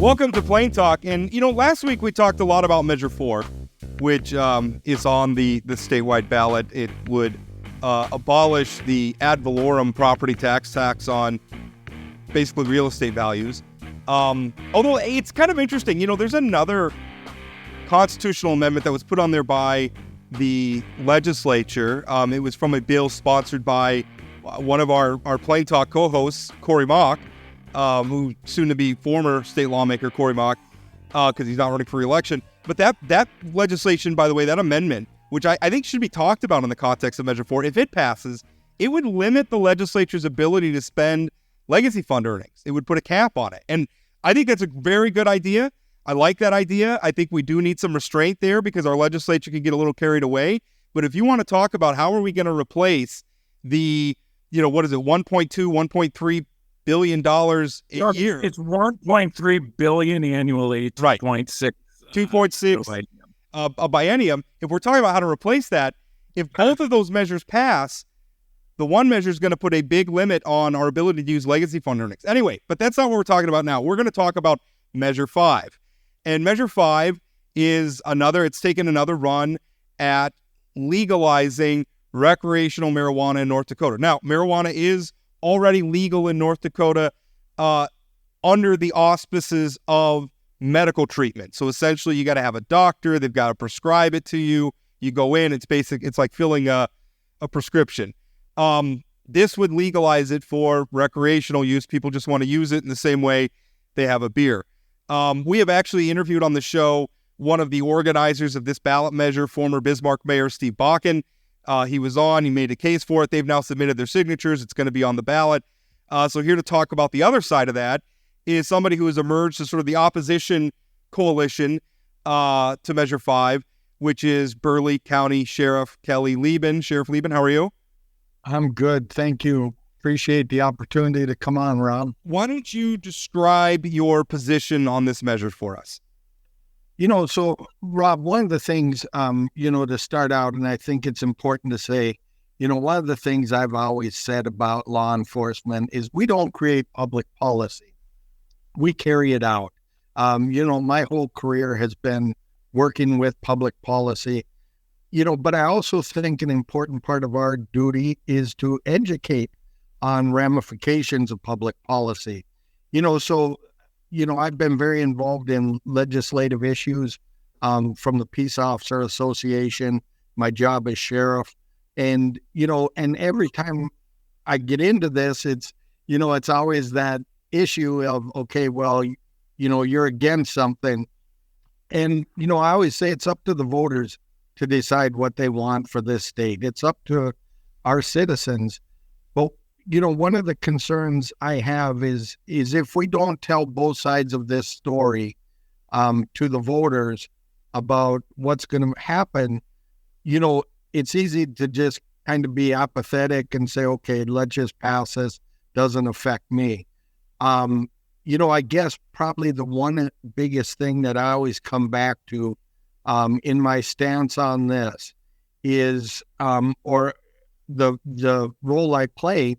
Welcome to Plain Talk. And, last week we talked a lot about Measure 4, which is on the statewide ballot. It would abolish the ad valorem property tax on basically real estate values. Although it's kind of interesting, there's another constitutional amendment that was put on there by the legislature. It was from a bill sponsored by one of our Plain Talk co-hosts, Corey Mock, who soon to be former state lawmaker Corey Mock, because he's not running for re-election. But that legislation, by the way, that amendment, which I think should be talked about in the context of Measure 4, if it passes, it would limit the legislature's ability to spend legacy fund earnings. It would put a cap on it. And I think that's a very good idea. I like that idea. I think we do need some restraint there because our legislature can get a little carried away. But if you want to talk about how are we going to replace the, what is it, 1.3 billion dollars a year? It's 1.3 billion annually, 2.6. 2.6 a biennium. If we're talking about how to replace that, if both of those measures pass, the one measure is going to put a big limit on our ability to use legacy fund earnings. Anyway, but that's not what we're talking about now. We're going to talk about Measure 5. And Measure 5 is it's taken another run at legalizing recreational marijuana in North Dakota. Now, marijuana is already legal in North Dakota under the auspices of medical treatment. So essentially, you got to have a doctor. They've got to prescribe it to you. You go in. It's like filling a prescription. This would legalize it for recreational use. People just want to use it in the same way they have a beer. We have actually interviewed on the show one of the organizers of this ballot measure, former Bismarck Mayor Steve Bakken. He was on. He made a case for it. They've now submitted their signatures. It's going to be on the ballot. So here to talk about the other side of that is somebody who has emerged as sort of the opposition coalition to Measure 5, which is Burleigh County Sheriff Kelly Leben. Sheriff Leben, how are you? I'm good. Thank you. Appreciate the opportunity to come on, Rob. Why don't you describe your position on this measure for us? So, Rob, one of the things, to start out, and I think it's important to say, one of the things I've always said about law enforcement is we don't create public policy. We carry it out. My whole career has been working with public policy, but I also think an important part of our duty is to educate on ramifications of public policy. I've been very involved in legislative issues from the Peace Officer Association, my job as sheriff. And every time I get into this, it's always that issue of, okay, well, you're against something. And, I always say it's up to the voters to decide what they want for this state. It's up to our citizens. But one of the concerns I have is if we don't tell both sides of this story to the voters about what's going to happen, it's easy to just kind of be apathetic and say, okay, let's just pass this. Doesn't affect me. I guess probably the one biggest thing that I always come back to in my stance on this is, or the role I play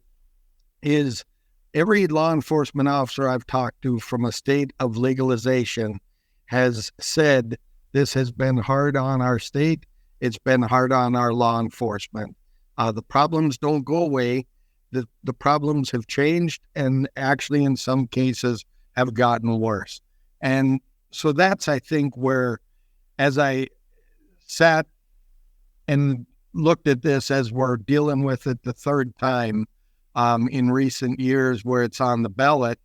is every law enforcement officer I've talked to from a state of legalization has said this has been hard on our state. It's been hard on our law enforcement. The problems don't go away. The problems have changed and actually in some cases have gotten worse. And so that's, I think, where as I sat and looked at this as we're dealing with it the third time, in recent years where it's on the ballot,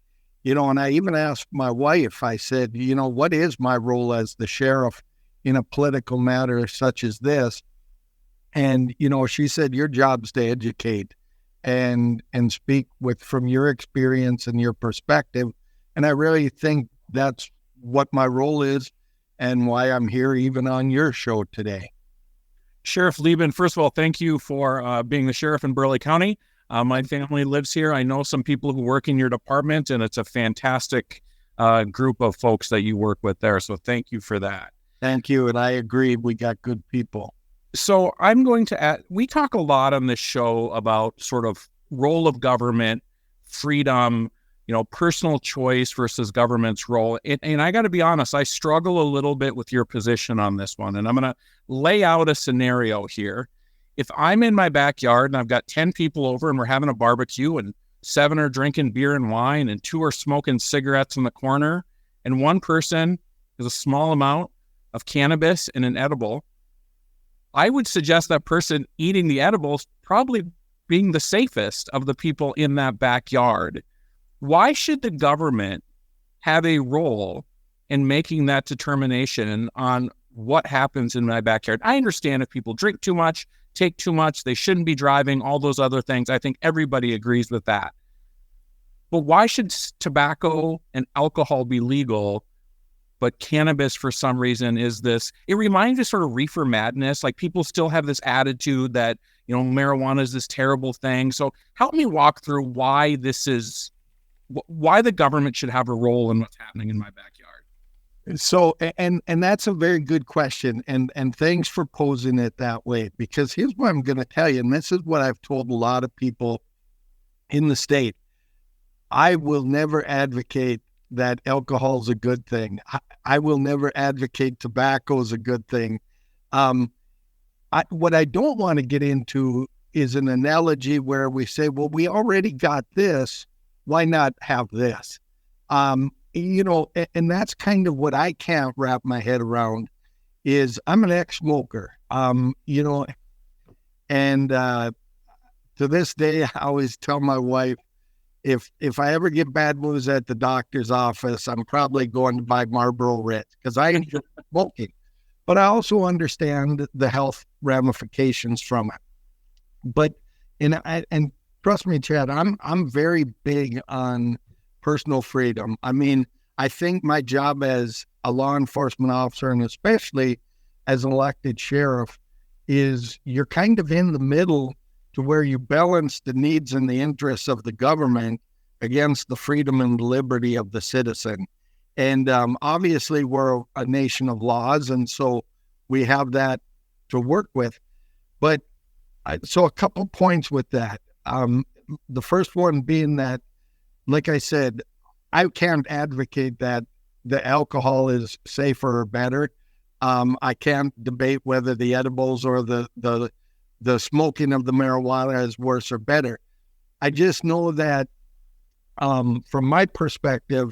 and I even asked my wife, I said, what is my role as the sheriff in a political matter such as this? And, she said, your job's to educate and speak from your experience and your perspective. And I really think that's what my role is and why I'm here even on your show today. Sheriff Leben, first of all, thank you for being the sheriff in Burleigh County. My family lives here. I know some people who work in your department, and it's a fantastic group of folks that you work with there. So thank you for that. Thank you. And I agree. We got good people. So I'm going to add, we talk a lot on this show about sort of role of government, freedom, personal choice versus government's role. And I got to be honest, I struggle a little bit with your position on this one. And I'm going to lay out a scenario here. If I'm in my backyard and I've got 10 people over and we're having a barbecue and 7 are drinking beer and wine and 2 are smoking cigarettes in the corner and one person has a small amount of cannabis and an edible, I would suggest that person eating the edibles probably being the safest of the people in that backyard. Why should the government have a role in making that determination on what happens in my backyard? I understand if people drink too much, take too much, they shouldn't be driving, all those other things. I think everybody agrees with that. But why should tobacco and alcohol be legal, but cannabis for some reason is this? It reminds me of sort of reefer madness. Like people still have this attitude that, marijuana is this terrible thing. So help me walk through why the government should have a role in what's happening in my backyard. So, and that's a very good question. And thanks for posing it that way, because here's what I'm going to tell you. And this is what I've told a lot of people in the state. I will never advocate that alcohol is a good thing. I will never advocate tobacco is a good thing. What I don't want to get into is an analogy where we say, well, we already got this. Why not have this? And that's kind of what I can't wrap my head around is I'm an ex-smoker, and to this day, I always tell my wife, if I ever get bad news at the doctor's office, I'm probably going to buy Marlboro Red because I enjoy smoking, but I also understand the health ramifications from it. But, and trust me, Chad, I'm very big on personal freedom. I mean, I think my job as a law enforcement officer, and especially as an elected sheriff, is you're kind of in the middle to where you balance the needs and the interests of the government against the freedom and liberty of the citizen. And obviously, we're a nation of laws, and so we have that to work with. But so a couple points with that. The first one being that, like I said, I can't advocate that the alcohol is safer or better. I can't debate whether the edibles or the smoking of the marijuana is worse or better. I just know that from my perspective,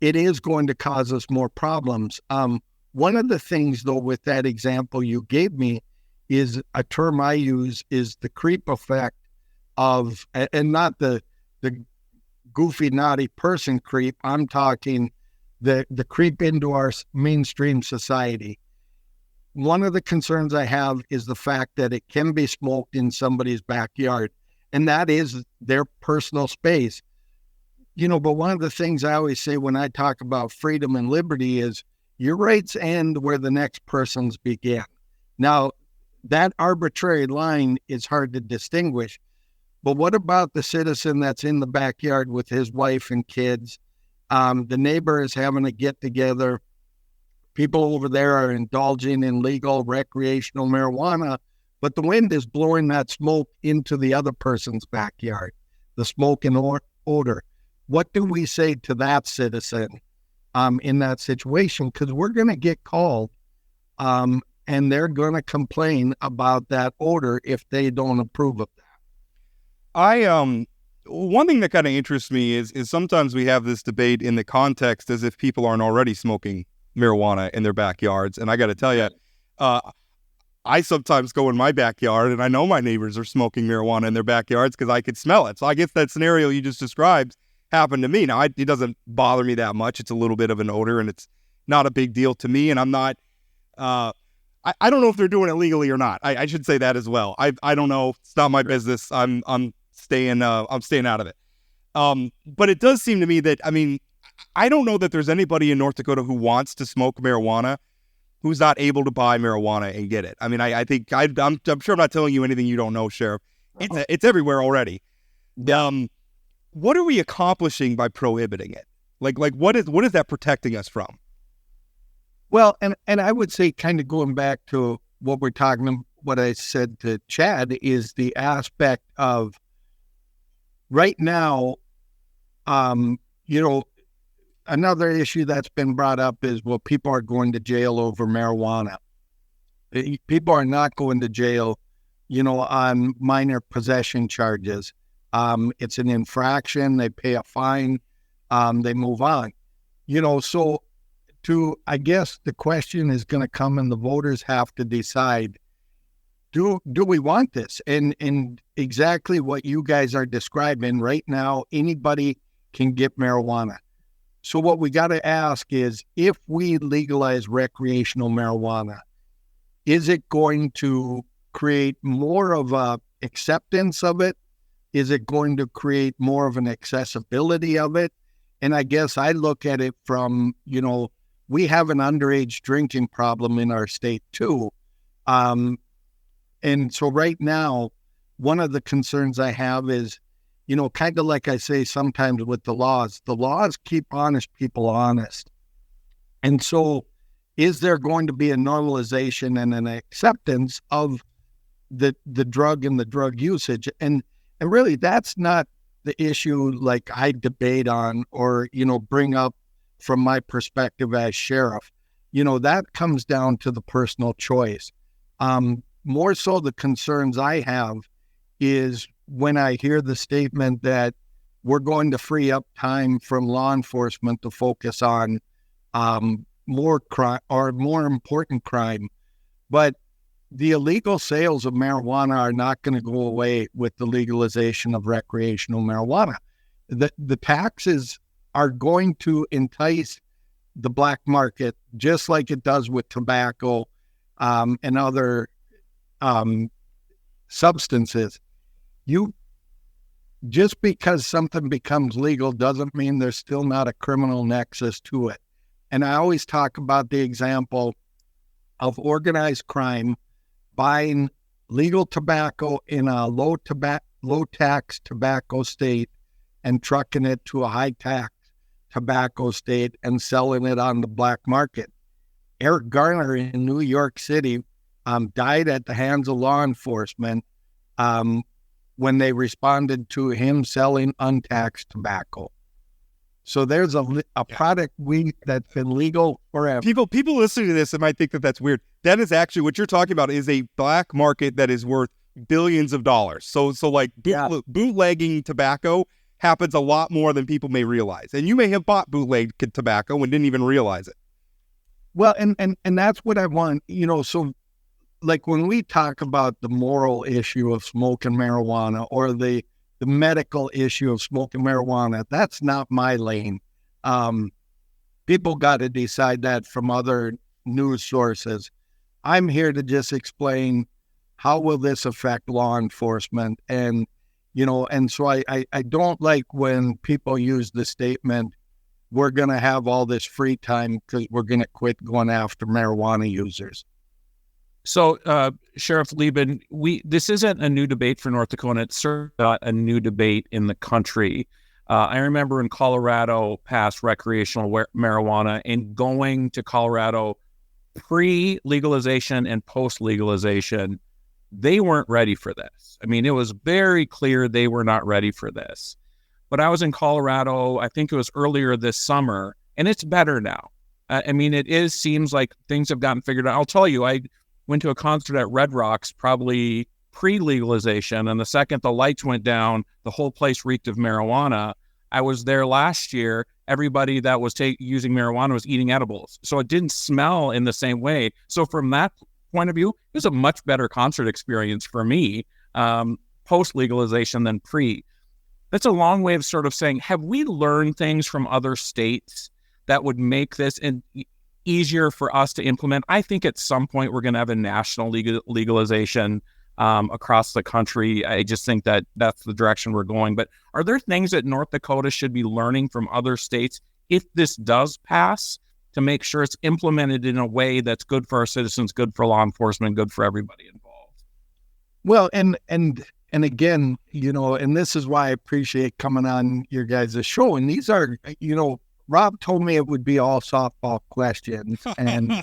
it is going to cause us more problems. One of the things, though, with that example you gave me is a term I use is the creep effect of, and not the goofy, naughty person creep. I'm talking the creep into our mainstream society. One of the concerns I have is the fact that it can be smoked in somebody's backyard, and that is their personal space. But one of the things I always say when I talk about freedom and liberty is your rights end where the next person's begin. Now, that arbitrary line is hard to distinguish, but what about the citizen that's in the backyard with his wife and kids? The neighbor is having a get-together. People over there are indulging in legal recreational marijuana, but the wind is blowing that smoke into the other person's backyard, the smoke and odor. What do we say to that citizen in that situation? Because we're going to get called and they're going to complain about that odor if they don't approve of that. One thing that kind of interests me is sometimes we have this debate in the context as if people aren't already smoking marijuana in their backyards. And I got to tell you, I sometimes go in my backyard and I know my neighbors are smoking marijuana in their backyards because I could smell it. So I guess that scenario you just described happened to me. Now, it doesn't bother me that much. It's a little bit of an odor and it's not a big deal to me. And I'm not, I don't know if they're doing it legally or not. I should say that as well. I don't know. It's not my business. I'm staying out of it. But it does seem to me that, I don't know that there's anybody in North Dakota who wants to smoke marijuana who's not able to buy marijuana and get it. I think I'm sure I'm not telling you anything you don't know, Sheriff. It's everywhere already. What are we accomplishing by prohibiting it? Like what is that protecting us from? Well, and I would say, kind of going back to what we're talking, what I said to Chad, is the aspect of right now, You know, another issue that's been brought up is, well, people are going to jail over marijuana. People are not going to jail, on minor possession charges. It's an infraction. They pay a fine. They move on. So I guess the question is going to come, and the voters have to decide, do we want this? And exactly what you guys are describing right now, anybody can get marijuana. So what we got to ask is, if we legalize recreational marijuana, is it going to create more of a acceptance of it? Is it going to create more of an accessibility of it? And I guess I look at it from, we have an underage drinking problem in our state too. And so right now, one of the concerns I have is, kind of like I say sometimes with the laws keep honest people honest. And so is there going to be a normalization and an acceptance of the drug and the drug usage? And really, that's not the issue like I debate on or, bring up from my perspective as sheriff. That comes down to the personal choice. More so the concerns I have is when I hear the statement that we're going to free up time from law enforcement to focus on more crime or more important crime. But the illegal sales of marijuana are not going to go away with the legalization of recreational marijuana. The taxes are going to entice the black market, just like it does with tobacco and other substances. Just because something becomes legal doesn't mean there's still not a criminal nexus to it. And I always talk about the example of organized crime buying legal tobacco in a low tax tobacco state and trucking it to a high tax tobacco state and selling it on the black market. Eric Garner in New York City died at the hands of law enforcement when they responded to him selling untaxed tobacco. So there's a product that's been legal forever. People listening to this, they might think that that's weird. That is actually what you're talking about is a black market that is worth billions of dollars. So like bootlegging tobacco happens a lot more than people may realize. And you may have bought bootleg tobacco and didn't even realize it. Well, and that's what I want, so like when we talk about the moral issue of smoking marijuana or the medical issue of smoking marijuana, that's not my lane. People got to decide that from other news sources. I'm here to just explain how will this affect law enforcement. And, and so I don't like when people use the statement, we're going to have all this free time because we're going to quit going after marijuana users. So, Sheriff Leben, this isn't a new debate for North Dakota. It's certainly not a new debate in the country. I remember in Colorado passed recreational marijuana, and going to Colorado pre-legalization and post-legalization, they weren't ready for this. I mean, it was very clear they were not ready for this. But I was in Colorado, I think it was earlier this summer, and it's better now. I mean, seems like things have gotten figured out. I'll tell you, I went to a concert at Red Rocks probably pre-legalization, and the second the lights went down, the whole place reeked of marijuana. I was there last year. Everybody that was using marijuana was eating edibles, so it didn't smell in the same way. So from that point of view, it was a much better concert experience for me post-legalization than pre. That's a long way of sort of saying, have we learned things from other states that would make this easier for us to implement? I think at some point we're going to have a national legalization across the country. I just think that that's the direction we're going. But are there things that North Dakota should be learning from other states if this does pass to make sure it's implemented in a way that's good for our citizens, good for law enforcement, good for everybody involved? Well, and again, and this is why I appreciate coming on your guys' show. And these are, Rob told me it would be all softball questions, and you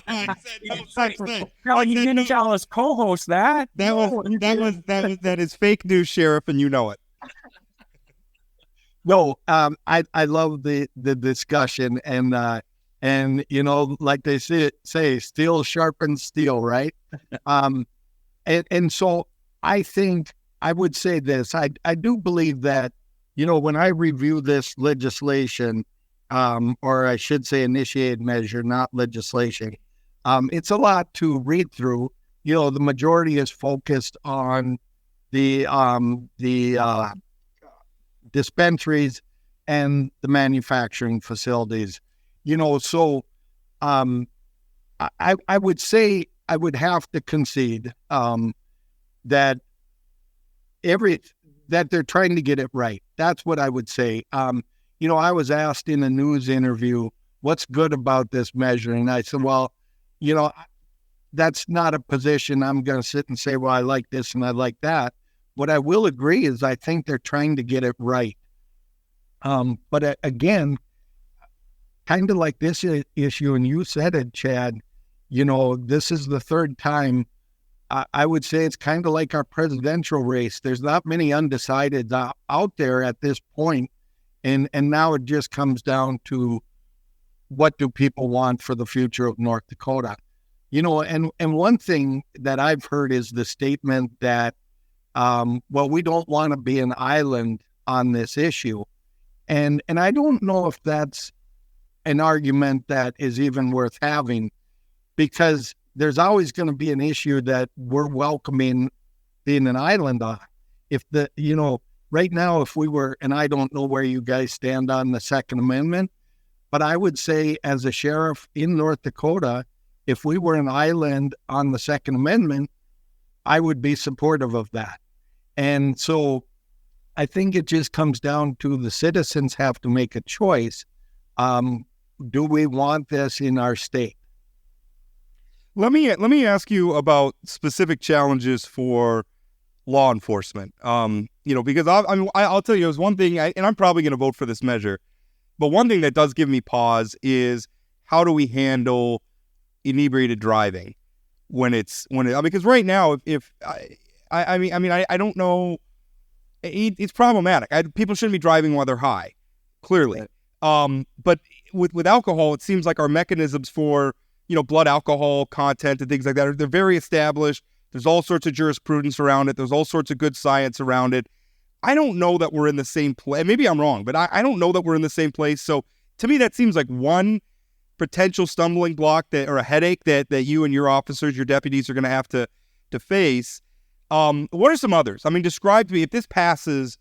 didn't tell us co-host that. That is fake news, Sheriff, and you know it. No, I love the discussion, and like they say, steel sharpens steel, right? And so I think I would say this. I do believe that, when I review this legislation, or I should say initiated measure, not legislation, it's a lot to read through. The majority is focused on the dispensaries and the manufacturing facilities. So I would say I would have to concede that that they're trying to get it right. That's what I would say. I was asked in a news interview, what's good about this measure? And I said, well, that's not a position I'm going to sit and say, well, I like this and I like that. What I will agree is I think they're trying to get it right. But again, kind of like this issue, and you said it, Chad, this is the third time. I would say it's kind of like our presidential race. There's not many undecideds out there at this point. And now it just comes down to, what do people want for the future of North Dakota? And one thing that I've heard is the statement that, well, we don't want to be an island on this issue. And I don't know if that's an argument that is even worth having, because there's always going to be an issue that we're welcoming being an island on. Right now, if we were, and I don't know where you guys stand on the Second Amendment, but I would say as a sheriff in North Dakota, if we were an island on the Second Amendment, I would be supportive of that. And so I think it just comes down to the citizens have to make a choice. Do we want this in our state? Let me ask you about specific challenges for law enforcement. Because I'll tell you, there's one thing, and I'm probably going to vote for this measure, but one thing that does give me pause is, how do we handle inebriated driving because right now, I don't know, it's problematic. People shouldn't be driving while they're high, clearly. But with alcohol, it seems like our mechanisms for blood alcohol content and things like that they're very established. There's all sorts of jurisprudence around it. There's all sorts of good science around it. I don't know that we're in the same place. Maybe I'm wrong, but I don't know that we're in the same place. So to me, that seems like one potential stumbling block or a headache that you and your officers, your deputies, are going to have to face. What are some others? Describe to me, if this passes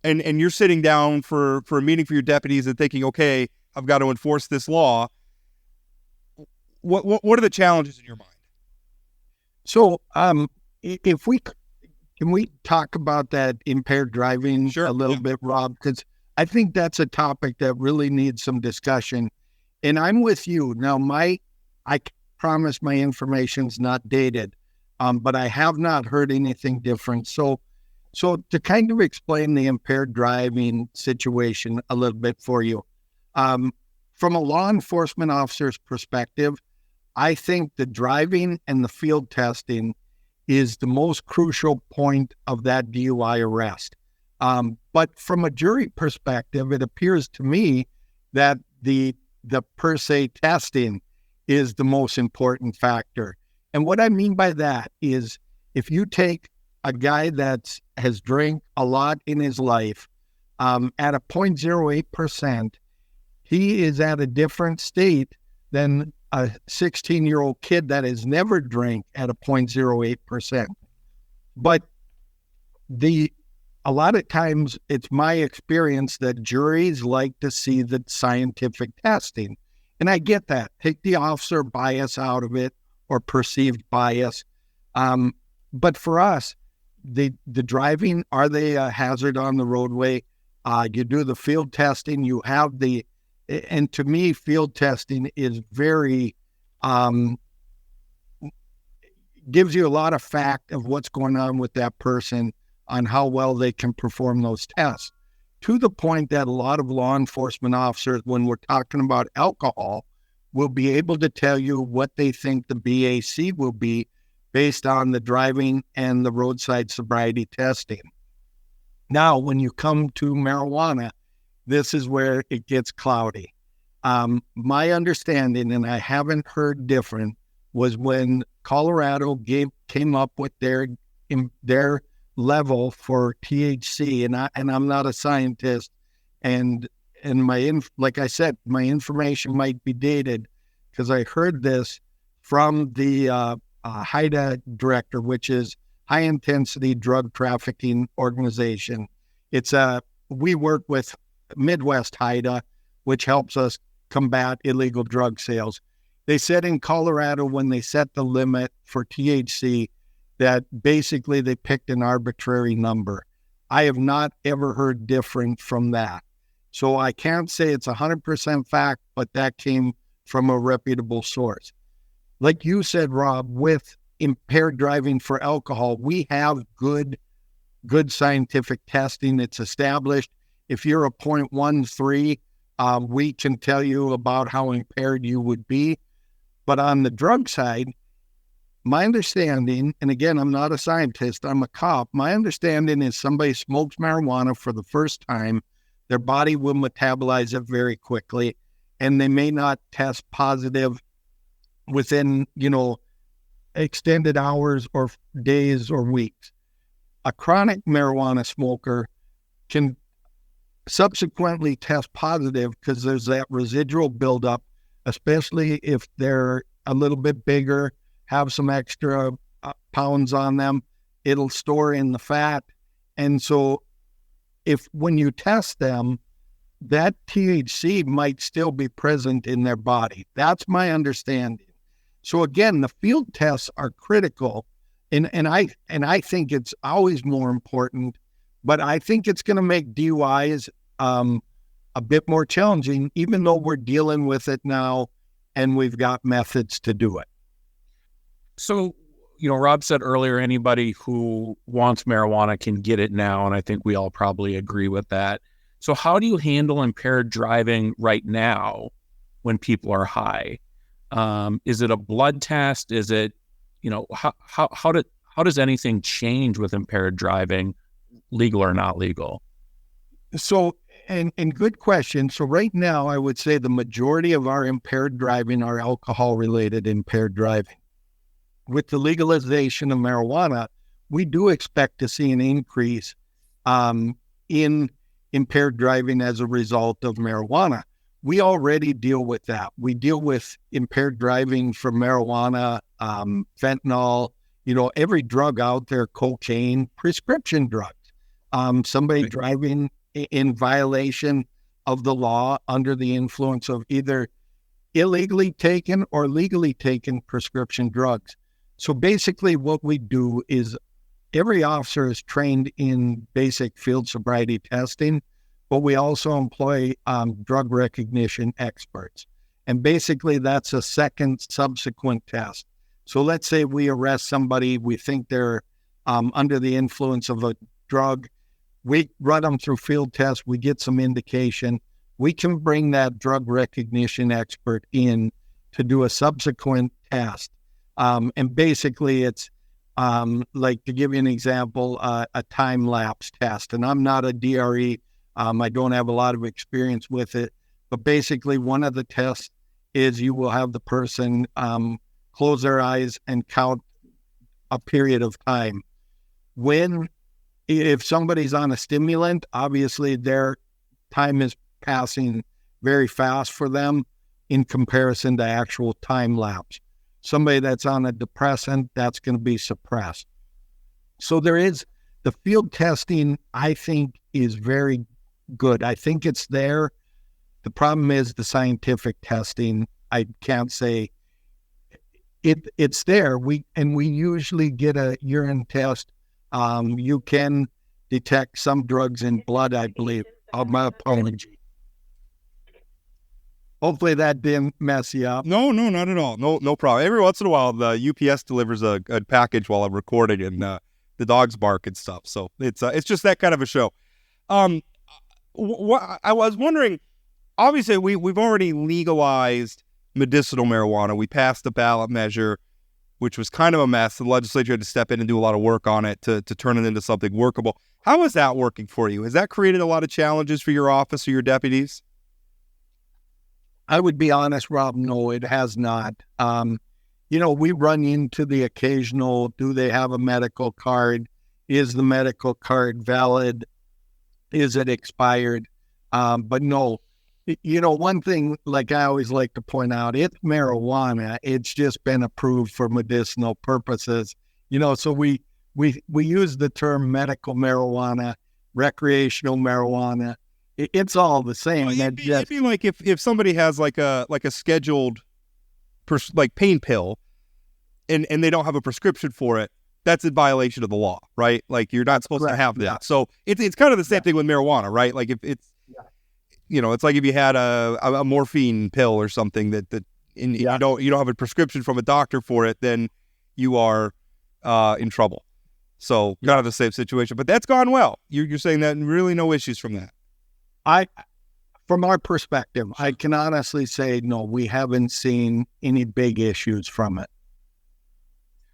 and you're sitting down for a meeting for your deputies and thinking, okay, I've got to enforce this law. What are the challenges in your mind? So, can we talk about that impaired driving a little bit, Rob? Because I think that's a topic that really needs some discussion. And I'm with you. Now, I promise my information's not dated, but I have not heard anything different. So to kind of explain the impaired driving situation a little bit for you, from a law enforcement officer's perspective, I think the driving and the field testing is the most crucial point of that DUI arrest. But from a jury perspective, it appears to me that the per se testing is the most important factor. And what I mean by that is, if you take a guy that has drank a lot in his life, at a 0.08%, he is at a different state than a 16-year-old kid that has never drank at a 0.08%. But a lot of times it's my experience that juries like to see the scientific testing. And I get that. Take the officer bias out of it, or perceived bias. But for us, the driving, are they a hazard on the roadway? You do the field testing, you have and to me, field testing is very, gives you a lot of fact of what's going on with that person, on how well they can perform those tests, to the point that a lot of law enforcement officers, when we're talking about alcohol, will be able to tell you what they think the BAC will be based on the driving and the roadside sobriety testing. Now, when you come to marijuana, this is where it gets cloudy. My understanding, and I haven't heard different, was when Colorado came up with their level for THC, and I'm not a scientist, and like I said, my information might be dated because I heard this from the HIDA director, which is High Intensity Drug Trafficking Organization. We work with Midwest HIDA, which helps us combat illegal drug sales. They said in Colorado, when they set the limit for THC, that basically they picked an arbitrary number. I have not ever heard different from that. So I can't say it's 100% fact, but that came from a reputable source. Like you said, Rob, with impaired driving for alcohol, we have good scientific testing. It's established. If you're a 0.13, we can tell you about how impaired you would be. But on the drug side, my understanding, and again, I'm not a scientist, I'm a cop, my understanding is somebody smokes marijuana for the first time, their body will metabolize it very quickly, and they may not test positive within, extended hours or days or weeks. A chronic marijuana smoker can subsequently test positive because there's that residual buildup, especially if they're a little bit bigger, have some extra pounds on them, it'll store in the fat. And so when you test them, that THC might still be present in their body. That's my understanding. So again, the field tests are critical, and I think it's always more important, but I think it's going to make DUIs a bit more challenging, even though we're dealing with it now and we've got methods to do it. So, Rob said earlier, anybody who wants marijuana can get it now, and I think we all probably agree with that. So how do you handle impaired driving right now when people are high? Is it a blood test? Is it, how does anything change with impaired driving, legal or not legal? So, and good question. So right now, I would say the majority of our impaired driving are alcohol-related impaired driving. With the legalization of marijuana, we do expect to see an increase in impaired driving as a result of marijuana. We already deal with that. We deal with impaired driving for marijuana, fentanyl, every drug out there, cocaine, prescription drugs. Somebody driving in violation of the law under the influence of either illegally taken or legally taken prescription drugs. So basically what we do is every officer is trained in basic field sobriety testing, but we also employ drug recognition experts. And basically that's a second subsequent test. So let's say we arrest somebody, we think they're under the influence of a drug. We run them through field tests, we get some indication. We can bring that drug recognition expert in to do a subsequent test. And basically it's like, to give you an example, a time lapse test. And I'm not a DRE. I don't have a lot of experience with it, but basically one of the tests is you will have the person close their eyes and count a period of time. If somebody's on a stimulant, obviously their time is passing very fast for them in comparison to actual time lapse. Somebody that's on a depressant, that's going to be suppressed. So the field testing, I think, is very good. I think it's there. The problem is the scientific testing. I can't say it's there. We usually get a urine test. You can detect some drugs in blood, I believe. My apology. Hopefully that didn't mess you up. No, not at all. No problem. Every once in a while, the UPS delivers a package while I'm recording, and the dogs bark and stuff. So it's just that kind of a show. I was wondering, obviously we've already legalized medicinal marijuana. We passed the ballot measure. which was kind of a mess. The legislature had to step in and do a lot of work on it to turn it into something workable. How is that working for you? Has that created a lot of challenges for your office or your deputies? I would be honest, Rob, no, it has not. We run into the occasional, do they have a medical card? Is the medical card valid? Is it expired? But no, one thing, like I always like to point out, it's marijuana. It's just been approved for medicinal purposes. So we use the term medical marijuana, recreational marijuana. It's all the same. Well, it'd be like if somebody has like a scheduled pain pill and they don't have a prescription for it, that's in violation of the law, right? Like you're not supposed to have that. Yeah. So it's kind of the same thing with marijuana, right? Like if it's, it's like if you had a morphine pill or something that you don't have a prescription from a doctor for it, then you are in trouble. So kind of the same situation, but that's gone well. You're saying that really no issues from that. From our perspective, I can honestly say, no, we haven't seen any big issues from it.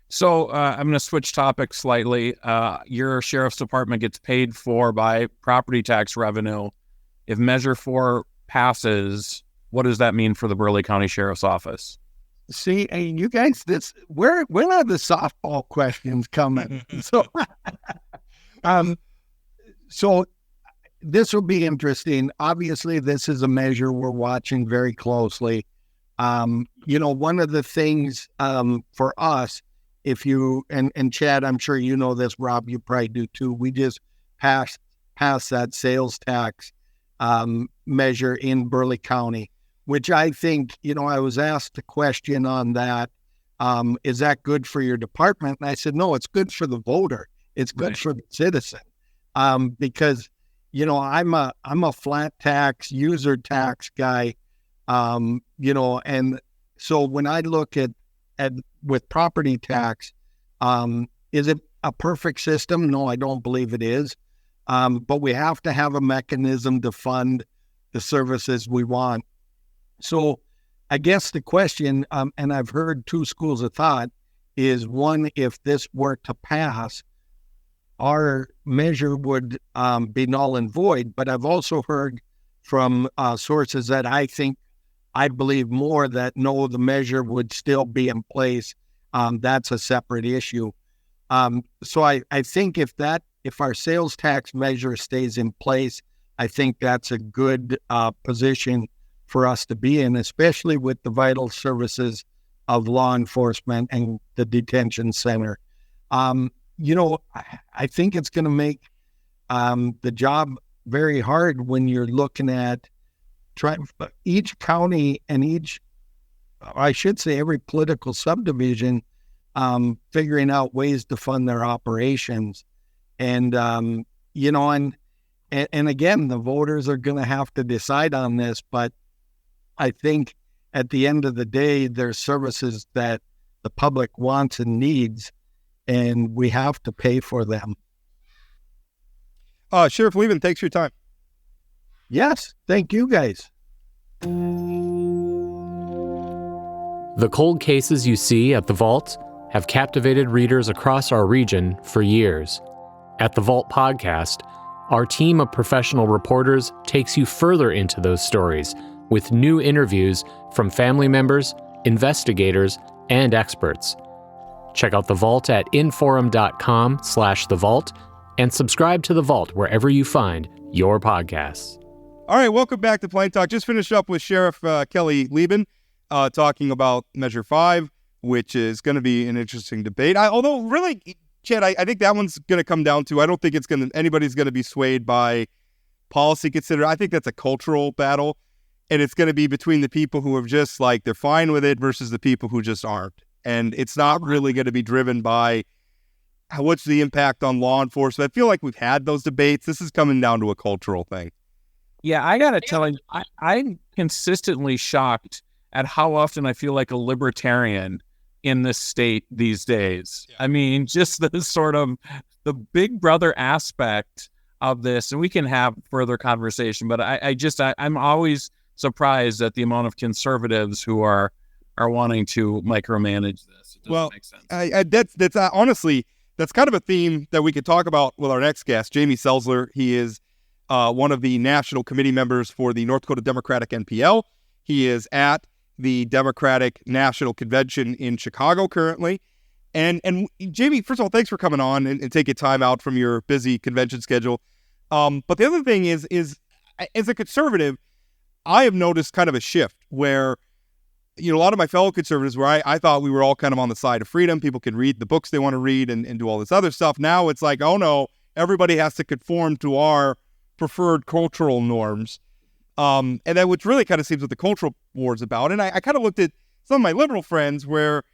So I'm going to switch topics slightly. Your sheriff's department gets paid for by property tax revenue. If Measure 4 passes, what does that mean for the Burleigh County Sheriff's Office? See, you guys, when are the softball questions coming? So this will be interesting. Obviously, this is a measure we're watching very closely. One of the things for us, if you, and Chad, I'm sure you know this, Rob, you probably do too, we just passed that sales tax measure in Burleigh County, which I think, I was asked a question on that. Is that good for your department? And I said, no, it's good for the voter. It's good for the citizen. Because, I'm a flat tax, user tax guy, and so when I look at with property tax, is it a perfect system? No, I don't believe it is. But we have to have a mechanism to fund the services we want. So I guess the question, and I've heard two schools of thought, is one, if this were to pass, our measure would be null and void. But I've also heard from sources that I believe more that no, the measure would still be in place. That's a separate issue. So I think if our sales tax measure stays in place, I think that's a good position for us to be in, especially with the vital services of law enforcement and the detention center. I think it's going to make the job very hard when you're looking at each county and every political subdivision figuring out ways to fund their operations. And, and again, the voters are going to have to decide on this, but I think at the end of the day, there's services that the public wants and needs, and we have to pay for them. Sheriff Leben, thanks for your time. Yes, thank you guys. The cold cases you see at the Vault have captivated readers across our region for years. At the Vault Podcast, our team of professional reporters takes you further into those stories with new interviews from family members, investigators, and experts. Check out The Vault at inforum.com/The Vault and subscribe to The Vault wherever you find your podcasts. All right, welcome back to Plain Talk. Just finished up with Sheriff Kelly Leben talking about Measure 5, which is going to be an interesting debate. Although, really, Chad, I think that one's going to come down to, I don't think anybody's going to be swayed by policy considered. I think that's a cultural battle, and it's going to be between the people who are just like, they're fine with it versus the people who just aren't. And it's not really going to be driven by what's the impact on law enforcement. I feel like we've had those debates. This is coming down to a cultural thing. Yeah, I got to tell you, I'm consistently shocked at how often I feel like a libertarian in this state these days. Yeah. I mean, just the sort of the big brother aspect of this, and we can have further conversation, but I'm always surprised at the amount of conservatives who are are wanting to micromanage this. It doesn't make sense. That's honestly, that's kind of a theme that we could talk about with our next guest, Jamie Selzler. He is one of the national committee members for the North Dakota Democratic NPL. He is at the Democratic National Convention in Chicago currently. And Jamie, first of all, thanks for coming on and taking time out from your busy convention schedule. But the other thing is as a conservative, I have noticed kind of a shift where, a lot of my fellow conservatives where I thought we were all kind of on the side of freedom. People can read the books they want to read and do all this other stuff. Now it's like, oh no, everybody has to conform to our preferred cultural norms. And that which really kind of seems what the cultural war is about. And I kind of looked at some of my liberal friends where,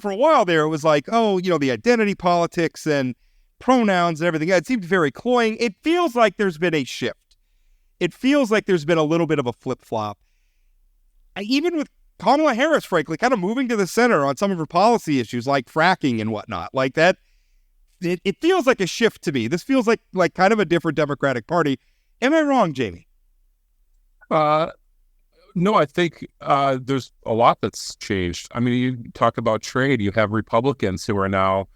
for a while there, it was like, oh, the identity politics and pronouns and everything. It seemed very cloying. It feels like there's been a shift. It feels like there's been a little bit of a flip-flop. Even with Kamala Harris, frankly, kind of moving to the center on some of her policy issues like fracking and whatnot. Like that, it feels like a shift to me. This feels like kind of a different Democratic Party. Am I wrong, Jamie? No, I think there's a lot that's changed. I mean, you talk about trade. You have Republicans who are now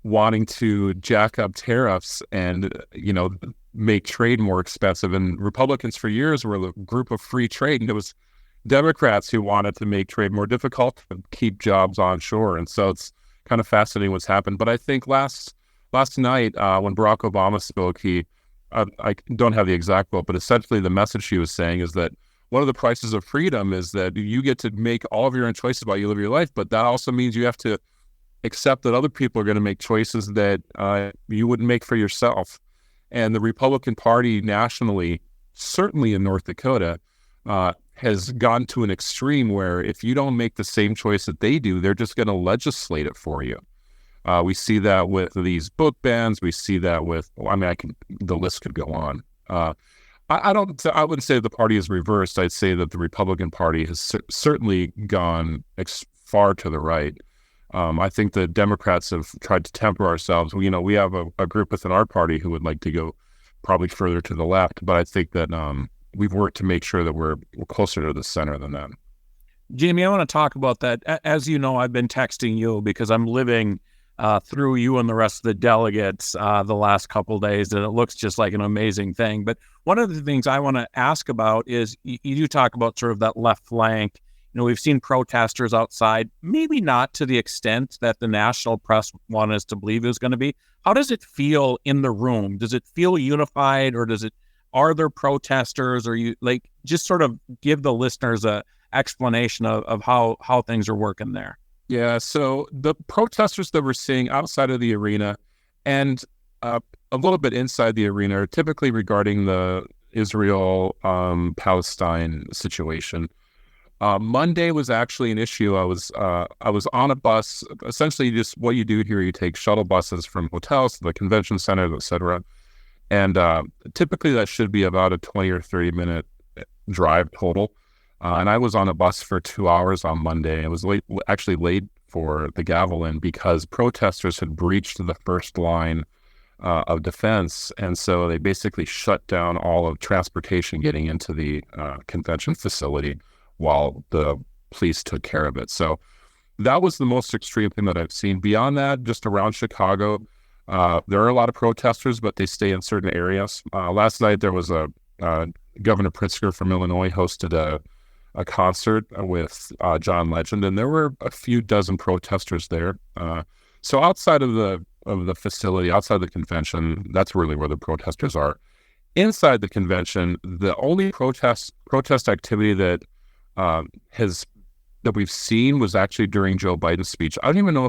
wanting to jack up tariffs and, make trade more expensive. And Republicans for years were a group of free trade. And it was Democrats who wanted to make trade more difficult and keep jobs onshore. And so it's kind of fascinating what's happened. But I think last night when Barack Obama spoke, I don't have the exact quote, but essentially the message he was saying is that one of the prices of freedom is that you get to make all of your own choices about how you live your life, but that also means you have to accept that other people are going to make choices that you wouldn't make for yourself. And the Republican Party nationally, certainly in North Dakota, has gone to an extreme where if you don't make the same choice that they do, they're just going to legislate it for you. We see that with these book bans. We see that with, the list could go on. I wouldn't say the party is reversed. I'd say that the Republican Party has certainly gone far to the right. I think the Democrats have tried to temper ourselves. We have a group within our party who would like to go probably further to the left, but I think that we've worked to make sure that we're closer to the center than them. Jamie, I want to talk about that. As you know, I've been texting you because I'm living through you and the rest of the delegates the last couple of days, and it looks just like an amazing thing. But one of the things I want to ask about is you do talk about sort of that left flank. We've seen protesters outside, maybe not to the extent that the national press want us to believe is going to be. How does it feel in the room? Does it feel unified, or are there protesters, or just sort of give the listeners a explanation of how things are working there? Yeah, so the protesters that we're seeing outside of the arena and a little bit inside the arena are typically regarding the Israel-Palestine situation. Monday was actually an issue. I was on a bus. Essentially, just what you do here, you take shuttle buses from hotels to the convention center, etc. And typically that should be about a 20 or 30 minute drive total. And I was on a bus for 2 hours on Monday. I was late for the gavel in because protesters had breached the first line of defense. And so they basically shut down all of transportation getting into the convention facility while the police took care of it. So that was the most extreme thing that I've seen. Beyond that, just around Chicago, there are a lot of protesters, but they stay in certain areas. Last night, there was Governor Pritzker from Illinois hosted a concert with John Legend, and there were a few dozen protesters there. So outside of the facility, outside the convention, that's really where the protesters are. Inside the convention, the only protest activity that we've seen was actually during Joe Biden's speech. I don't even know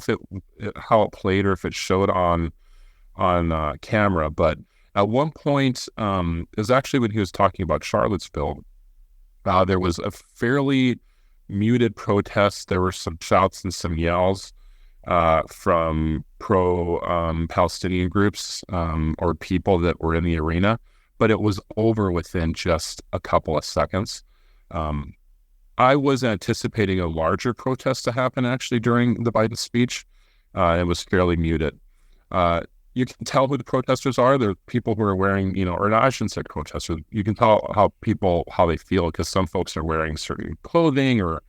how it played or if it showed on camera, but at one point, it was actually when he was talking about Charlottesville. There was a fairly muted protest. There were some shouts and some yells from pro-Palestinian groups or people that were in the arena, but it was over within just a couple of seconds. I was anticipating a larger protest to happen actually during the Biden speech. It was fairly muted. You can tell who the protesters are. They're people who are wearing, or I shouldn't say protesters. You can tell how they feel because some folks are wearing certain clothing or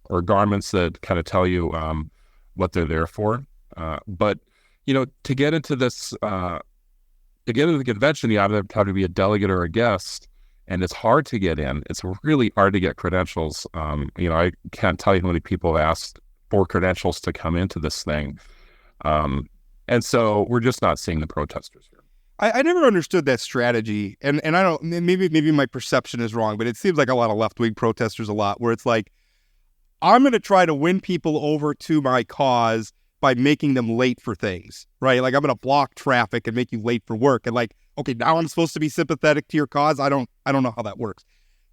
or garments that kind of tell you what they're there for. But to get into this, to get into the convention, you either have to be a delegate or a guest, and it's hard to get in. It's really hard to get credentials. I can't tell you how many people have asked for credentials to come into this thing. And so we're just not seeing the protesters here. I never understood that strategy, and I don't, maybe my perception is wrong, but it seems like a lot of left-wing protesters where it's like, I'm going to try to win people over to my cause by making them late for things, right? Like, I'm going to block traffic and make you late for work, and like, okay, now I'm supposed to be sympathetic to your cause. I don't know how that works.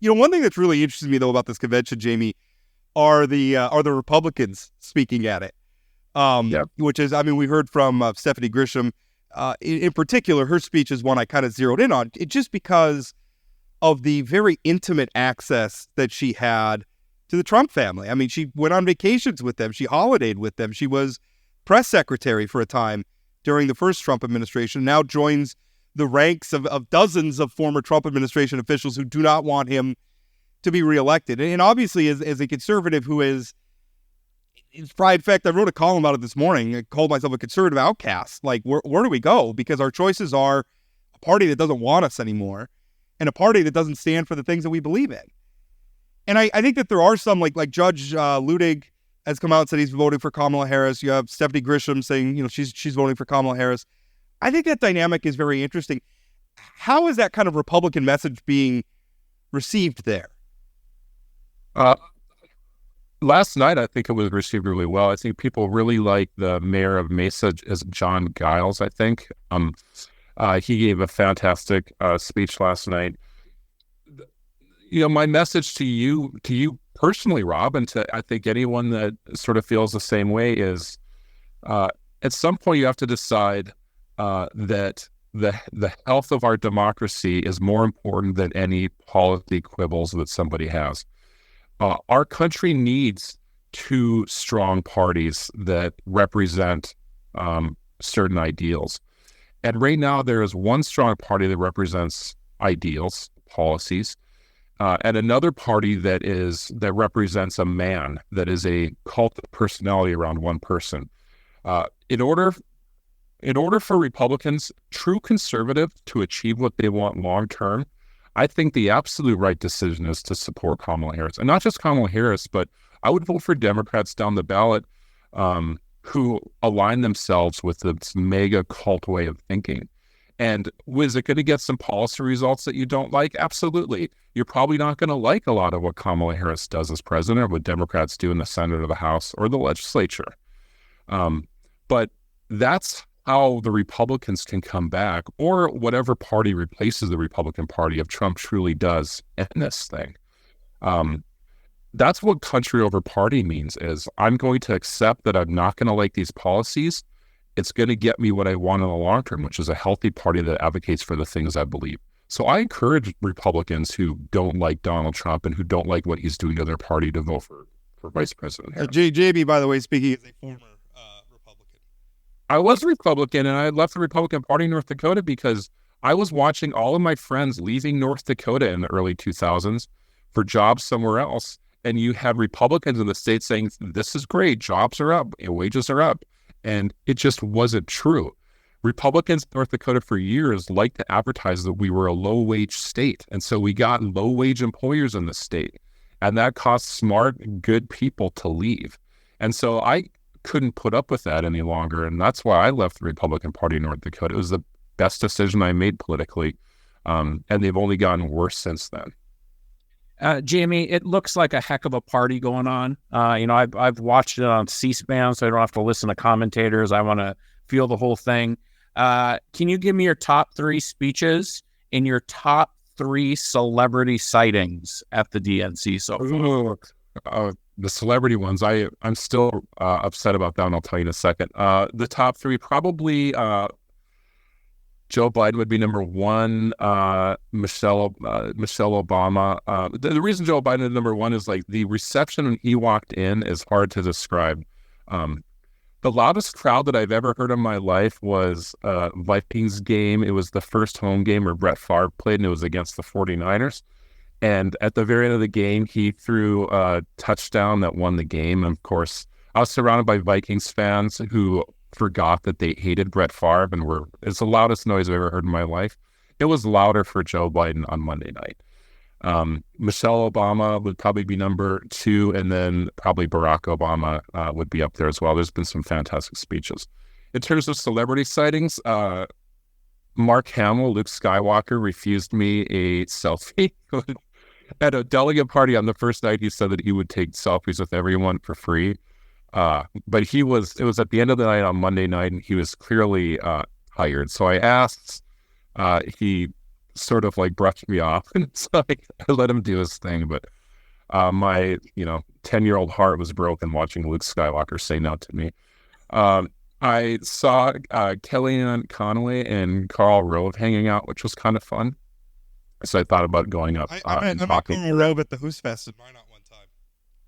One thing that's really interesting me though about this convention, Jamie, are the Republicans speaking at it. Which is, we heard from Stephanie Grisham. In particular, her speech is one I kind of zeroed in on, just because of the very intimate access that she had to the Trump family. She went on vacations with them. She holidayed with them. She was press secretary for a time during the first Trump administration, now joins the ranks of dozens of former Trump administration officials who do not want him to be reelected. And obviously, as a conservative who is, in fact, I wrote a column about it this morning. I called myself a conservative outcast. Like, where do we go? Because our choices are a party that doesn't want us anymore and a party that doesn't stand for the things that we believe in. And I think that there are some, like Judge Ludig has come out and said he's voting for Kamala Harris. You have Stephanie Grisham saying, she's voting for Kamala Harris. I think that dynamic is very interesting. How is that kind of Republican message being received there? Last night, I think it was received really well. I think people really like the mayor of Mesa as John Giles, I think. He gave a fantastic speech last night. My message to you personally, Rob, and to I think anyone that sort of feels the same way is at some point you have to decide that the health of our democracy is more important than any policy quibbles that somebody has. Our country needs two strong parties that represent certain ideals. And right now there is one strong party that represents ideals, policies, and another party that represents a man, that is a cult of personality around one person. In order for Republicans, true conservative, to achieve what they want long term, I think the absolute right decision is to support Kamala Harris. And not just Kamala Harris, but I would vote for Democrats down the ballot who align themselves with this mega cult way of thinking. And is it going to get some policy results that you don't like? Absolutely. You're probably not going to like a lot of what Kamala Harris does as president or what Democrats do in the Senate or the House or the legislature. But that's how the Republicans can come back, or whatever party replaces the Republican Party if Trump truly does end this thing. That's what country over party means, is I'm going to accept that I'm not going to like these policies. It's going to get me what I want in the long term, which is a healthy party that advocates for the things I believe. So I encourage Republicans who don't like Donald Trump and who don't like what he's doing to their party to vote for Vice President Harris. JB, by the way, speaking as a former Republican. I was a Republican, and I left the Republican Party in North Dakota because I was watching all of my friends leaving North Dakota in the early 2000s for jobs somewhere else. And you had Republicans in the state saying, this is great, jobs are up, wages are up. And it just wasn't true. Republicans in North Dakota for years liked to advertise that we were a low-wage state. And so we got low-wage employers in the state. And that caused smart, good people to leave. And so I couldn't put up with that any longer. And that's why I left the Republican Party in North Dakota. It was the best decision I made politically. And they've only gotten worse since then. Jamie, it looks like a heck of a party going on. I've watched it on C-SPAN, so I don't have to listen to commentators. I want to feel the whole thing. Can you give me your top 3 speeches and your top 3 celebrity sightings at the DNC so far? The celebrity ones, I'm still upset about that, and I'll tell you in a second. The top 3, probably Joe Biden would be number 1, Michelle Obama. The reason Joe Biden is number 1 is like the reception when he walked in is hard to describe. The loudest crowd that I've ever heard in my life was Vikings game. It was the first home game where Brett Favre played, and it was against the 49ers. And at the very end of the game, he threw a touchdown that won the game. And of course, I was surrounded by Vikings fans who forgot that they hated Brett Favre and it's the loudest noise I've ever heard in my life. It was louder for Joe Biden on Monday night. Michelle Obama would probably be number 2, and then probably Barack Obama would be up there as well. There's been some fantastic speeches. In terms of celebrity sightings, Mark Hamill, Luke Skywalker, refused me a selfie. At a delegate party on the first night, he said that he would take selfies with everyone for free. But it was at the end of the night on Monday night, and he was clearly tired. So I asked, he sort of like brushed me off, and so I let him do his thing. But my 10-year-old heart was broken watching Luke Skywalker say no to me. I saw Kellyanne Conway and Karl Rove hanging out, which was kind of fun. So I thought about going up and talking. I met Karl Rove at the Who's Fest in Minot one time.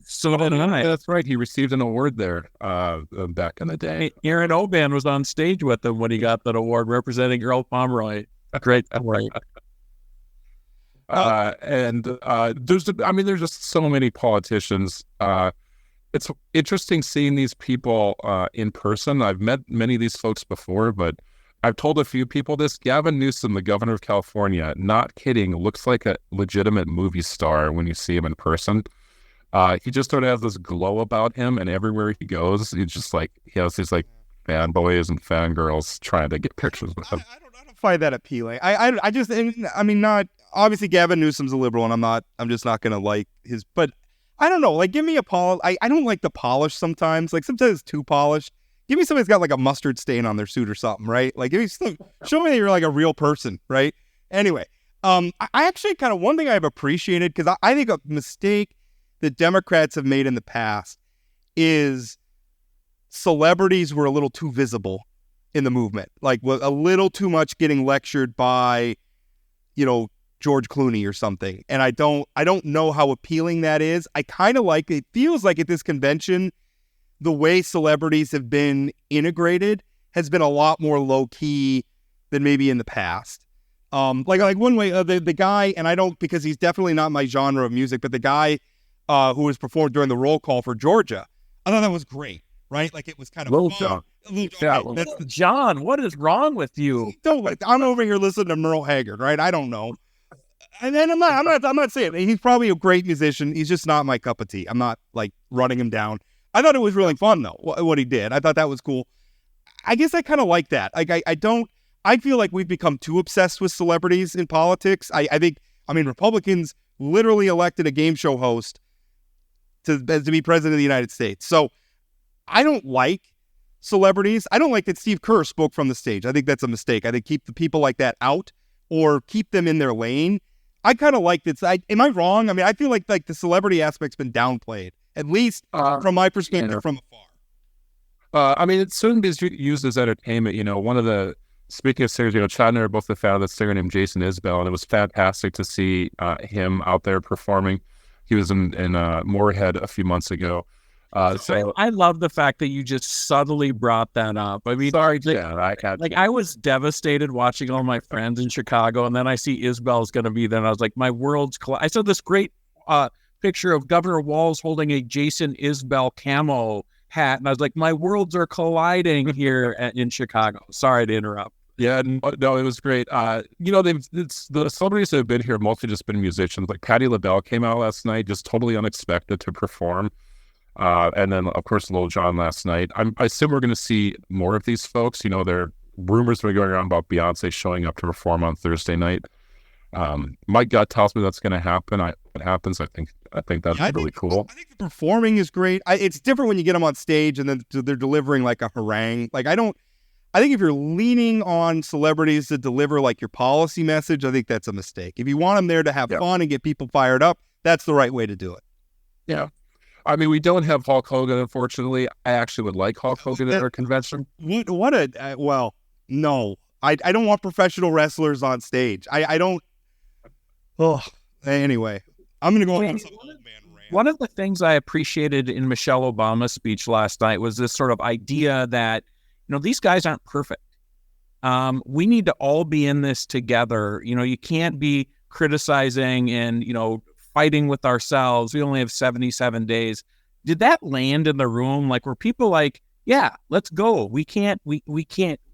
So did I. That's right. He received an award there back in the day. Aaron Oban was on stage with him when he got that award, representing Earl Pomeroy. Great award. There's just so many politicians. It's interesting seeing these people in person. I've met many of these folks before, but I've told a few people this. Gavin Newsom, the governor of California, not kidding, looks like a legitimate movie star when you see him in person. He just sort of has this glow about him, and everywhere he goes, he's just like, he has these like fanboys and fangirls trying to get pictures with him. I don't find that appealing. Not obviously Gavin Newsom's a liberal, and I'm just not gonna like his. But I don't know. Like, give me a polish. I don't like the polish sometimes. Like sometimes it's too polished. Give me somebody who's got like a mustard stain on their suit or something, right? Like, show me that you're like a real person, right? Anyway, I actually kind of one thing I've appreciated, because I think a mistake that Democrats have made in the past is celebrities were a little too visible in the movement, like a little too much getting lectured by, George Clooney or something. And I don't know how appealing that is. I kind of like it. Feels like at this convention, the way celebrities have been integrated has been a lot more low key than maybe in the past. Like one way, the guy, and I don't, because he's definitely not my genre of music, but the guy who was performed during the roll call for Georgia, I thought that was great, right? Like it was kind of Little fun. John. John, what is wrong with you? I'm over here listening to Merle Haggard, right? I don't know. And then I'm not saying he's probably a great musician. He's just not my cup of tea. I'm not like running him down. I thought it was really fun though, what he did. I thought that was cool. I guess I kind of like that. Like I feel like we've become too obsessed with celebrities in politics. I think Republicans literally elected a game show host to be president of the United States. So I don't like celebrities. I don't like that Steve Kerr spoke from the stage. I think that's a mistake. I think keep the people like that out or keep them in their lane. I kind of like this. Am I wrong? I feel like the celebrity aspect's been downplayed, at least from my perspective from afar. It certainly is used as entertainment. Speaking of singers, Chad and I are both a fan of the singer named Jason Isbell, and it was fantastic to see him out there performing. He was in Moorhead a few months ago. I love the fact that you just subtly brought that up. Sorry, I was devastated watching all my friends in Chicago, and then I see Isbell's going to be there, and I was like, my world's I saw this great picture of Governor Walz holding a Jason Isbell camo hat, and I was like, my worlds are colliding here in Chicago. Sorry to interrupt. Yeah, no, it was great. The celebrities that have been here mostly just been musicians. Like Patti LaBelle came out last night, just totally unexpected to perform. And then, of course, Lil Jon last night. I assume we're going to see more of these folks. There are rumors that are going around about Beyonce showing up to perform on Thursday night. My gut tells me that's going to happen. What happens? I think that's really cool. I think the performing is great. It's different when you get them on stage and then they're delivering like a harangue. I think if you're leaning on celebrities to deliver like your policy message, I think that's a mistake. If you want them there to have fun and get people fired up, that's the right way to do it. Yeah. We don't have Hulk Hogan, unfortunately. I actually would like Hulk Hogan at our convention. No. I don't want professional wrestlers on stage. I don't. Oh, anyway, I'm going to go on some old man rant. One of the things I appreciated in Michelle Obama's speech last night was this sort of idea that, these guys aren't perfect. We need to all be in this together. You can't be criticizing and, fighting with ourselves. We only have 77 days. Did that land in the room? Like, were people like, yeah, let's go. We can't,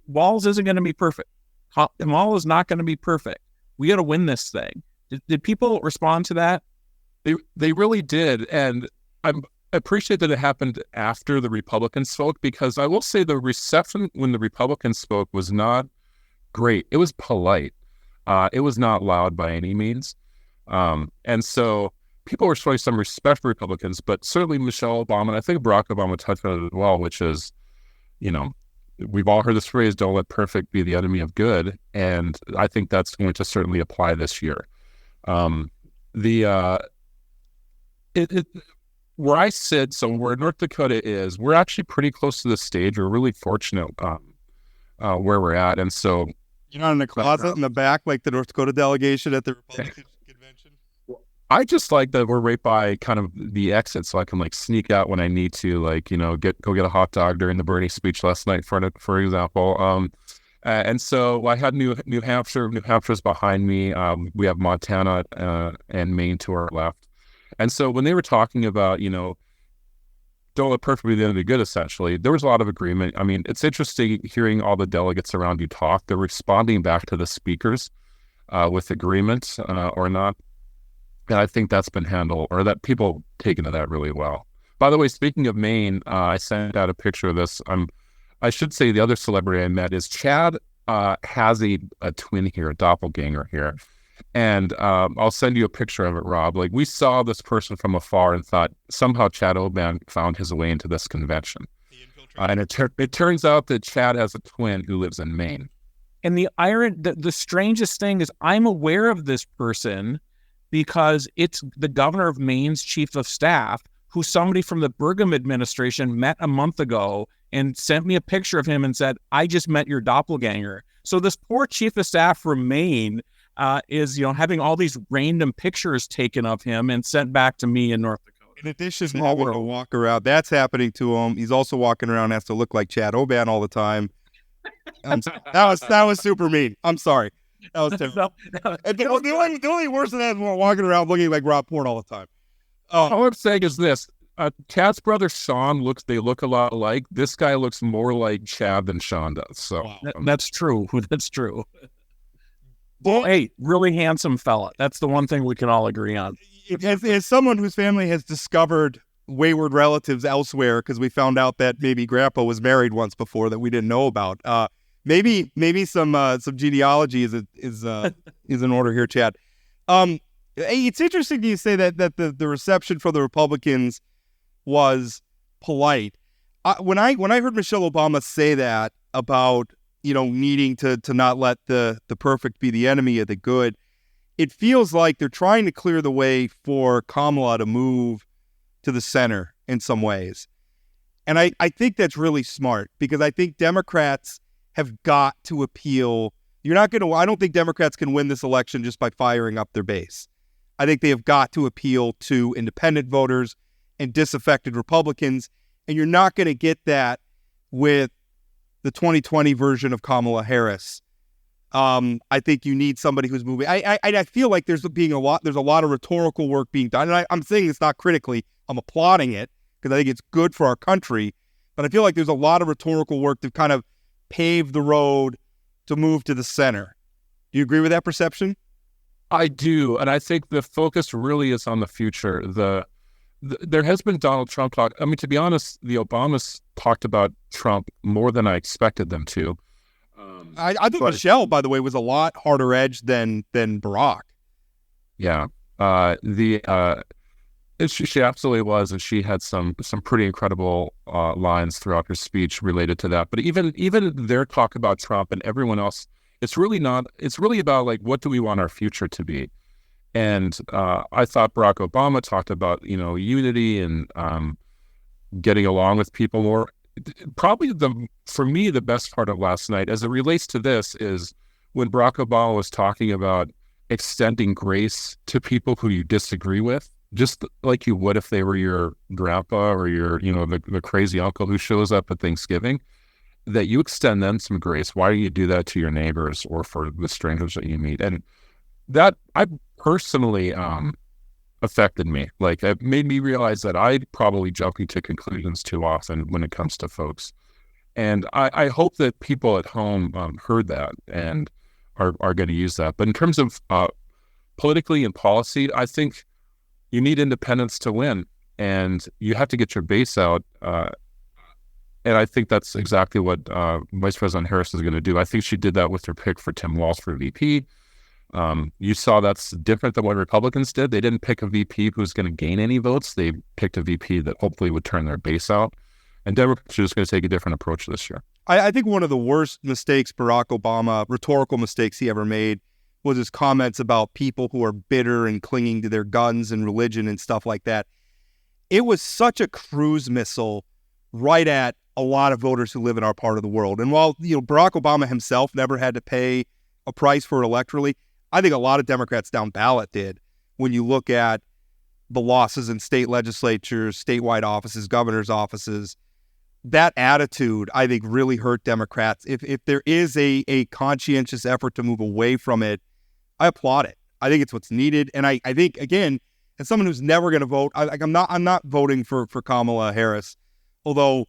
Walls isn't going to be perfect. Kamal is not going to be perfect. We got to win this thing. Did people respond to that? They really did. And I appreciate that it happened after the Republicans spoke, because I will say the reception when the Republicans spoke was not great. It was polite. It was not loud by any means. And so people were showing some respect for Republicans, but certainly Michelle Obama, and I think Barack Obama touched on it as well, which is, we've all heard this phrase, don't let perfect be the enemy of good. And I think that's going to certainly apply this year. Where I sit, so where North Dakota is, we're actually pretty close to the stage. We're really fortunate where we're at. And so you're not in a closet in the back like the North Dakota delegation at the Republican convention? I just like that we're right by kind of the exit, so I can like sneak out when I need to, like, go get a hot dog during the Bernie speech last night, for example. And so I had New Hampshire. New Hampshire's behind me. We have Montana and Maine to our left. And so when they were talking about, don't let perfect be the enemy of good, essentially, there was a lot of agreement. I mean, it's interesting hearing all the delegates around you talk. They're responding back to the speakers with agreement or not. And I think that's been handled, or that people taken to that really well. By the way, speaking of Maine, I sent out a picture of this. I should say the other celebrity I met is Chad has a twin here, a doppelganger here. And I'll send you a picture of it, Rob. Like, we saw this person from afar and thought somehow Chad Oban found his way into this convention. And it turns out that Chad has a twin who lives in Maine. And the strangest thing is I'm aware of this person because it's the governor of Maine's chief of staff, who somebody from the Burleigh administration met a month ago and sent me a picture of him and said, I just met your doppelganger. So this poor chief of staff from Maine is, having all these random pictures taken of him and sent back to me in North Dakota. In addition to having to walk around, that's happening to him. He's also walking around, has to look like Chad Oban all the time. That was super mean. I'm sorry. That was terrible. The only worse than that is walking around looking like Rob Port all the time. All I'm saying is this. Chad's brother Sean they look a lot alike. This guy looks more like Chad than Sean does. So wow. That's true. That's true. Well, hey, really handsome fella. That's the one thing we can all agree on. As someone whose family has discovered wayward relatives elsewhere, because we found out that maybe Grandpa was married once before that we didn't know about. Maybe some genealogy is in order here, Chad. It's interesting you say that the reception for the Republicans was polite. When I heard Michelle Obama say that about needing to not let the perfect be the enemy of the good, it feels like they're trying to clear the way for Kamala to move to the center in some ways. And I think that's really smart, because I think Democrats have got to appeal. I don't think Democrats can win this election just by firing up their base. I think they have got to appeal to independent voters and disaffected Republicans. And you're not going to get that with the 2020 version of Kamala Harris. I think you need somebody who's moving. I feel like there's a lot of rhetorical work being done. And I'm saying it's not critically. I'm applauding it because I think it's good for our country. But I feel like there's a lot of rhetorical work to kind of pave the road to move to the center. Do you agree with that perception? I do. And I think the focus really is on the future. There has been Donald Trump talk. I mean, to be honest, the Obamas talked about Trump more than I expected them to. I think Michelle, by the way, was a lot harder edged than Barack. Yeah. She absolutely was, and she had some pretty incredible lines throughout her speech related to that. But even their talk about Trump and everyone else, it's really about, like, what do we want our future to be? And I thought Barack Obama talked about, unity and getting along with people more. Probably for me, the best part of last night, as it relates to this, is when Barack Obama was talking about extending grace to people who you disagree with, just like you would if they were your grandpa or your, the crazy uncle who shows up at Thanksgiving, that you extend them some grace. Why do you do that to your neighbors or for the strangers that you meet? And that personally affected me. Like, it made me realize that I probably jumping to conclusions too often when it comes to folks. And I hope that people at home heard that and are going to use that. But in terms of politically and policy, I think you need independence to win, and you have to get your base out. And I think that's exactly what Vice President Harris is going to do. I think she did that with her pick for Tim Walz for VP. You saw that's different than what Republicans did. They didn't pick a VP who's going to gain any votes. They picked a VP that hopefully would turn their base out. And Democrats are just going to take a different approach this year. I think one of the worst mistakes Barack Obama, rhetorical mistakes he ever made, was his comments about people who are bitter and clinging to their guns and religion and stuff like that. It was such a cruise missile right at a lot of voters who live in our part of the world. And while Barack Obama himself never had to pay a price for it electorally, I think a lot of Democrats down ballot did. When you look at the losses in state legislatures, statewide offices, governor's offices, that attitude, I think, really hurt Democrats. If there is a conscientious effort to move away from it, I applaud it. I think it's what's needed. And I think, again, as someone who's never going to vote, I'm not voting for Kamala Harris. Although,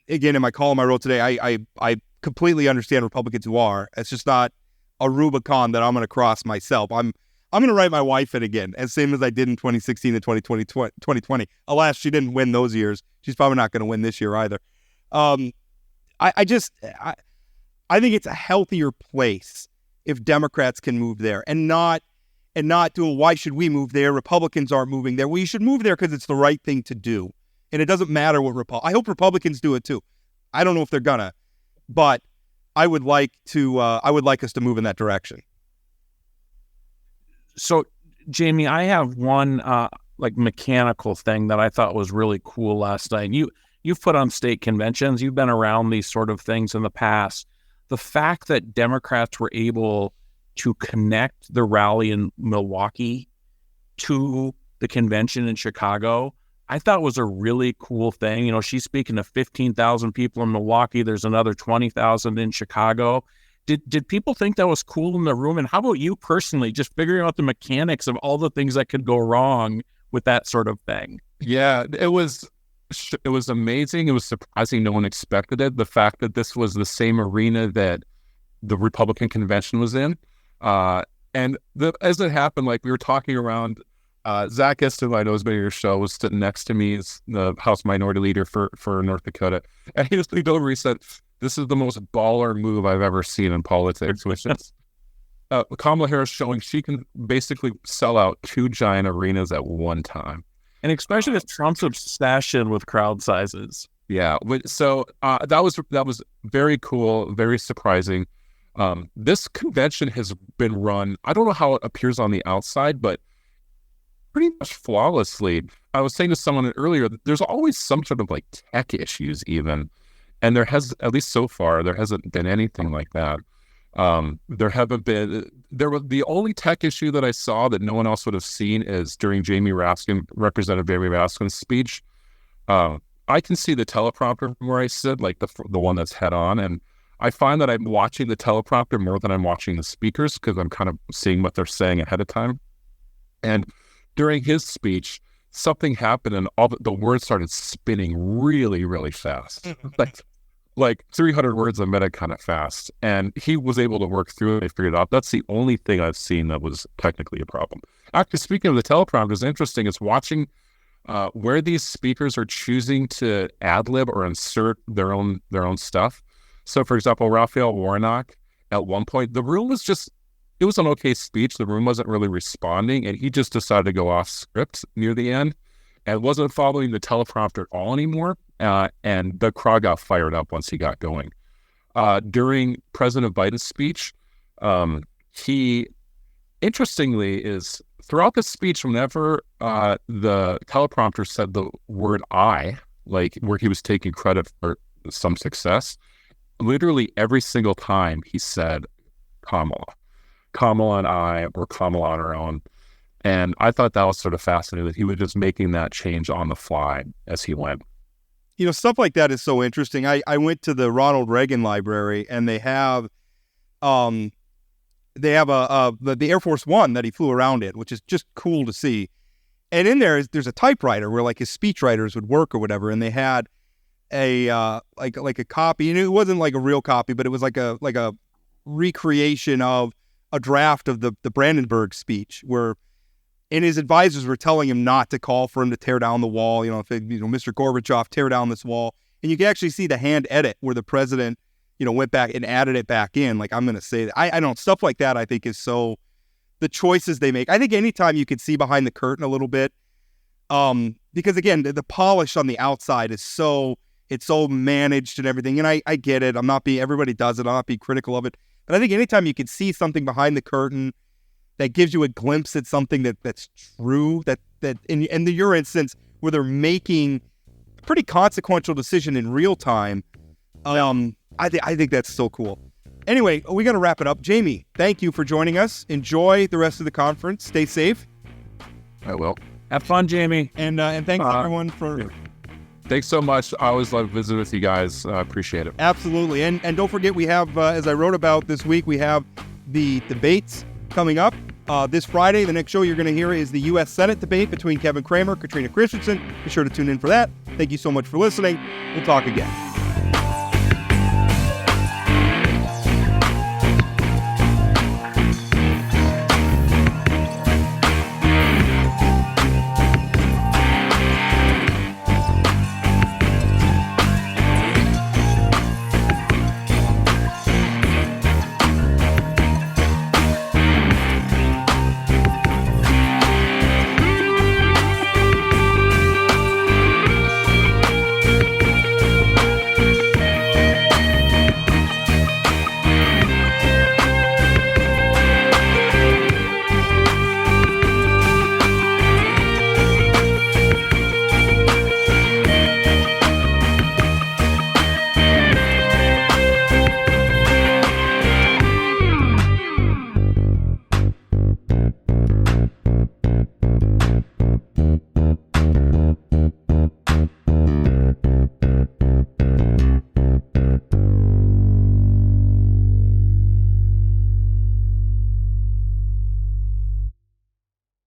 again, in my column I wrote today, I completely understand Republicans who are. It's just not a Rubicon that I'm going to cross myself. I'm going to write my wife in again, as same as I did in 2016 and 2020. Alas, she didn't win those years. She's probably not going to win this year either. I think it's a healthier place if Democrats can move there and not doing, why should we move there? Republicans aren't moving there. Well, you should move there because it's the right thing to do. And it doesn't matter what I hope Republicans do it too. I don't know if they're gonna, but I would like us to move in that direction. So, Jamie, I have one mechanical thing that I thought was really cool last night. You've put on state conventions. You've been around these sort of things in the past. The fact that Democrats were able to connect the rally in Milwaukee to the convention in Chicago, I thought was a really cool thing. She's speaking to 15,000 people in Milwaukee. There's another 20,000 in Chicago. Did people think that was cool in the room? And how about you personally, just figuring out the mechanics of all the things that could go wrong with that sort of thing? Yeah, it was amazing. It was surprising. No one expected it. The fact that this was the same arena that the Republican convention was in. And as it happened, like we were talking around, Zach Eston, I know has been on your show, was sitting next to me. He's the House Minority Leader for North Dakota. And he just leaned over, he said, "This is the most baller move I've ever seen in politics," which is Kamala Harris showing she can basically sell out 2 giant arenas at one time. And especially with Trump's obsession with crowd sizes. Yeah. So that was very cool, very surprising. This convention has been run, I don't know how it appears on the outside, but pretty much flawlessly. I was saying to someone earlier that there's always some sort of like tech issues even. And there hasn't been anything like that. The only tech issue that I saw that no one else would have seen is during Representative Jamie Raskin's speech. I can see the teleprompter from where I sit, like the one that's head on. And I find that I'm watching the teleprompter more than I'm watching the speakers because I'm kind of seeing what they're saying ahead of time. And during his speech, something happened and all the words started spinning really, really fast. like 300 words a minute kind of fast. And he was able to work through it. I figured out that's the only thing I've seen that was technically a problem. Actually, speaking of the teleprompter, it's interesting. It's watching where these speakers are choosing to ad-lib or insert their own stuff. So, for example, Raphael Warnock, at one point, the room was it was an okay speech. The room wasn't really responding, and he just decided to go off script near the end and wasn't following the teleprompter at all anymore. And the crowd got fired up once he got going. During President Biden's speech, he, interestingly, is throughout the speech, whenever the teleprompter said the word "I," like where he was taking credit for some success, literally every single time he said Kamala and I, or Kamala on her own. And I thought that was sort of fascinating that he was just making that change on the fly as he went. Stuff like that is so interesting. I went to the Ronald Reagan Library, and they have they have the Air Force One that he flew around in, which is just cool to see. And in there's a typewriter where like his speechwriters would work or whatever, and they had a like a copy, and it wasn't like a real copy, but it was like a recreation of a draft of the Brandenburg speech, where and his advisors were telling him not to call for him to tear down the wall. Mr. Gorbachev, tear down this wall, and you can actually see the hand edit where the president went back and added it back in. Like, I'm going to say that I don't, stuff like that I think is so, the choices they make. I think anytime you could see behind the curtain a little bit, because again, the polish on the outside is it's so managed and everything. And I get it. Everybody does it. I'm not being critical of it. But I think anytime you could see something behind the curtain that gives you a glimpse at something that's true, that in your instance, where they're making a pretty consequential decision in real time, I think that's so cool. Anyway, we got to wrap it up. Jamie, thank you for joining us. Enjoy the rest of the conference. Stay safe. I will. Have fun, Jamie. And thanks everyone for... Yeah. Thanks so much. I always love visiting with you guys. I appreciate it. Absolutely. And don't forget, we have, as I wrote about this week, we have the debates coming up. This Friday, the next show you're going to hear is the U.S. Senate debate between Kevin Cramer, Katrina Christensen. Be sure to tune in for that. Thank you so much for listening. We'll talk again.